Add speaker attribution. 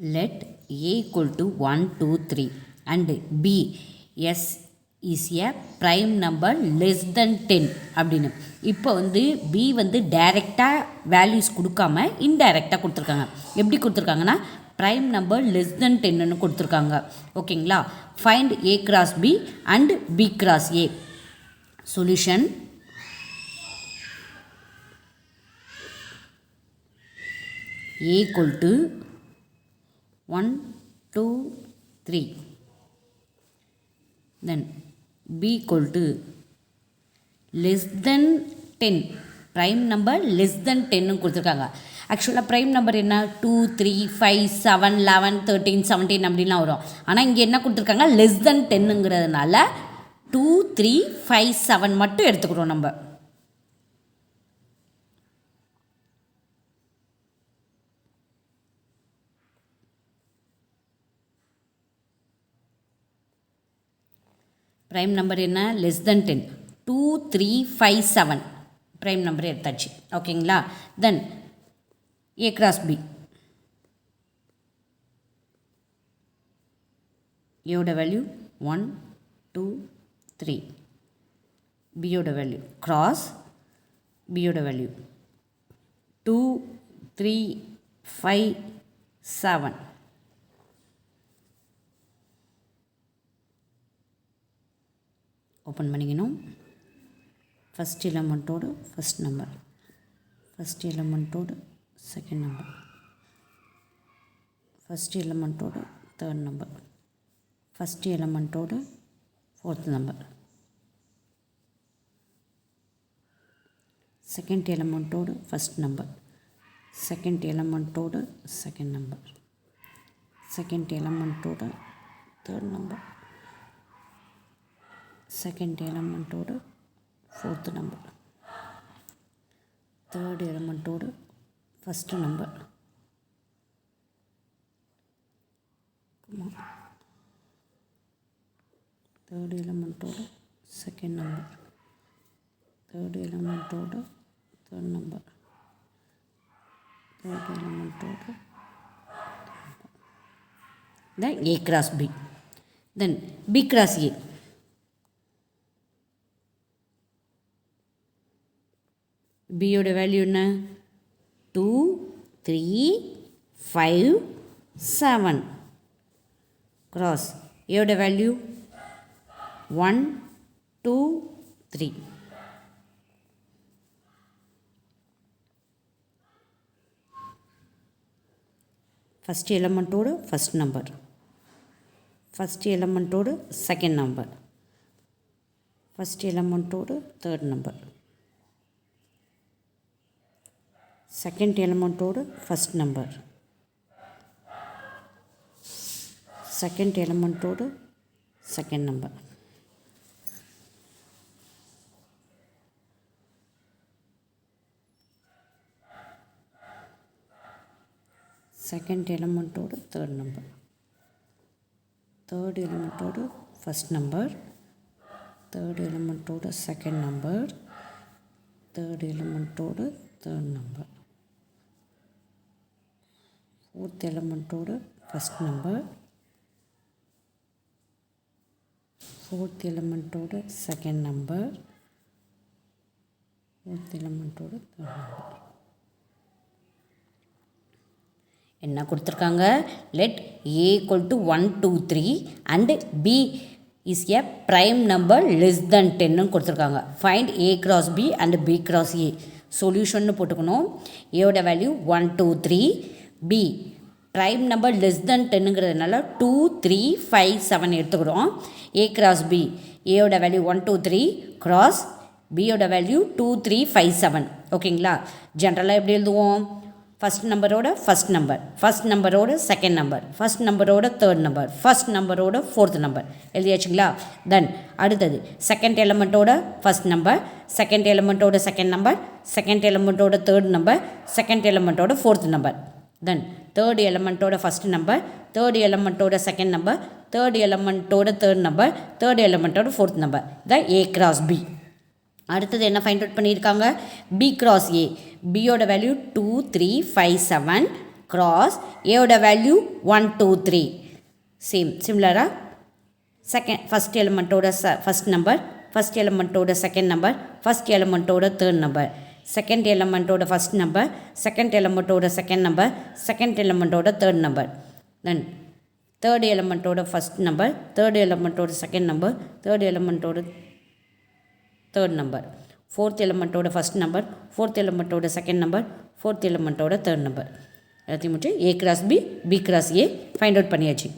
Speaker 1: let A equal to 1, 2, 3 and B S is a prime number less than 10 அப்படின்னு. இப்போ வந்து B வந்து டைரெக்டாக வேல்யூஸ் கொடுக்காம இன்டைரக்டாக கொடுத்துருக்காங்க. எப்படி கொடுத்துருக்காங்கன்னா ப்ரைம் நம்பர் லெஸ் தென் 10ன்னு கொடுத்துருக்காங்க. ஓகேங்களா. Find A cross B and B cross A. Solution A equal to 1, 2, 3. Then B equal to less than 10. Prime number less than 10 கொடுத்துருக்காங்க. ஆக்சுவலாக ப்ரைம் நம்பர் என்ன 2, 3, 5, 7, 11, 13, 17 அப்படின்லாம் வரும். ஆனால் இங்கே என்ன கொடுத்துருக்காங்க லெஸ் தென் 10ங்கிறதுனால 2, 3, 5, 7 மட்டும் எடுத்துக்கிறோம் நம்ம. ப்ரைம் நம்பர் என்ன லெஸ் தென் 10 2, 3, 5, 7 ப்ரைம் நம்பர் எடுத்தாச்சு. ஓகேங்களா. Then A cross B. ஏயோட வேல்யூ 1, 2, 3. பியோட வேல்யூ கிராஸ் பியோட வேல்யூ 2, 3, 5, 7. ஓப்பன் பண்ணிக்கணும். ஃபஸ்ட் எலமெண்ட்டோட ஃபஸ்ட் நம்பர், ஃபஸ்ட் எலமெண்ட்டோட செகண்ட் நம்பர், ஃபஸ்ட் எலமெண்ட்டோட தேர்ட் நம்பர், ஃபஸ்ட் எலமெண்ட்டோட ஃபோர்த் நம்பர், செகண்ட் எலமெண்ட்டோட ஃபஸ்ட் நம்பர், செகண்ட் எலமெண்ட்டோட செகண்ட் நம்பர், செகண்ட் எலமெண்ட்டோட தேர்ட் நம்பர், செகண்ட் எலமெண்ட்டோட ஃபோர்த் நம்பர், தேர்ட் எலமெண்ட்டோட ஃபஸ்ட்டு நம்பர், தேர்ட் எலமெண்ட்டோட செகண்ட் நம்பர், தேர்ட் எலமெண்ட்டோட தேர்ட் நம்பர், தேர்ட் எலமெண்ட்டோட then A cross B, then B cross A. B யோட value என்ன 2, 3, 5, 7 cross A யோட வேல்யூ 1, 2, 3. ஃபஸ்ட் எலமெண்ட்டோட ஃபஸ்ட் நம்பர், ஃபஸ்ட் எலமெண்ட்டோட செகண்ட் நம்பர், ஃபஸ்ட் எலமெண்ட்டோட தேர்ட் நம்பர், செகண்ட் எலமெண்ட்டோட ஃபஸ்ட் நம்பர், செகண்ட் எலமெண்ட்டோட செகண்ட் நம்பர், செகண்ட் எலமெண்ட்டோட தேர்ட் நம்பர், தேர்ட் எலமெண்ட்டோட ஃபஸ்ட் நம்பர், தேர்ட் எலமெண்ட்டோட செகண்ட் நம்பர், தேர்ட் எலமெண்ட்டோட தேர்ட் நம்பர், ஃபோர்த் எலமெண்ட்டோட ஃபஸ்ட் நம்பர், ஃபோர்த் எலமெண்ட்டோட செகண்ட் நம்பர், ஃபோர்த் எலமெண்ட்டோட தேர்ட் நம்பர். என்ன கொடுத்துருக்காங்க let A equal to 1, 2, 3 and B is a prime number less than 10 கொடுத்துருக்காங்க. find A cross B and B cross A. சொல்யூஷன்னு போட்டுக்கணும். ஏயோட value 1, 2, 3. B prime number less than 10ங்கிறதுனால 2, 3, 5, 7 எடுத்துக்கிறோம். A cross B ஏயோட value 1, 2, 3 cross பியோட value 2, 3, 5, 7. ஓகேங்களா. ஜென்ரலாக எப்படி எழுதுவோம் ஃபஸ்ட் நம்பரோட ஃபஸ்ட் நம்பர், ஃபஸ்ட் நம்பரோட செகண்ட் நம்பர், ஃபஸ்ட் நம்பரோட தேர்ட் நம்பர், ஃபஸ்ட் நம்பரோட ஃபோர்த் நம்பர் எழுதியாச்சுங்களா. தென் அடுத்தது செகண்ட் எலமெண்ட்டோட ஃபஸ்ட் நம்பர், செகண்ட் எலமெண்ட்டோட செகண்ட் நம்பர், செகண்ட் எலமெண்ட்டோட தேர்ட் நம்பர், செகண்ட் எலமெண்ட்டோட ஃபோர்த் நம்பர். தென் தேர்ட் எலமெண்ட்டோட ஃபஸ்ட் நம்பர், தேர்ட் எலமெண்ட்டோட செகண்ட் நம்பர், தேர்ட் எலமெண்ட்டோட தேர்ட் நம்பர், தேர்ட் எலமெண்ட்டோட ஃபோர்த் நம்பர். இதான் A cross B. அடுத்தது என்ன ஃபைண்ட் அவுட் பண்ணியிருக்காங்க B cross A. பியோட வேல்யூ 2, 3, 5, 7 cross ஏயோட வேல்யூ 1 2 3 சிமிலராக ஃபஸ்ட் எலிமெண்ட்டோட ஃபஸ்ட் நம்பர், ஃபஸ்ட் எலிமெண்ட்டோட செகண்ட் நம்பர், ஃபஸ்ட் எலிமெண்ட்டோட தேர்ட் நம்பர், செகண்ட் எலிமெண்ட்டோட ஃபஸ்ட் நம்பர், செகண்ட் எலிமெண்ட்டோட செகண்ட் நம்பர், செகண்ட் எலிமெண்ட்டோட தேர்ட் நம்பர், தென் தேர்ட் எலிமெண்ட்டோட ஃபஸ்ட் நம்பர், தேர்ட் எலிமெண்ட்டோட செகண்ட் நம்பர், தேர்ட் எலிமெண்ட்டோட தேர்ட் நம்பர், ஃபோர்த் எலிமெண்ட்டோட ஃபஸ்ட் நம்பர், ஃபோர்த் எலிமெண்ட்டோட செகண்ட் நம்பர், ஃபோர்த் எலிமெண்ட்டோட தேர்ட் நம்பர். எல்லாத்தையும் முடிச்சு A cross B, B cross A find out பண்ணியாச்சு.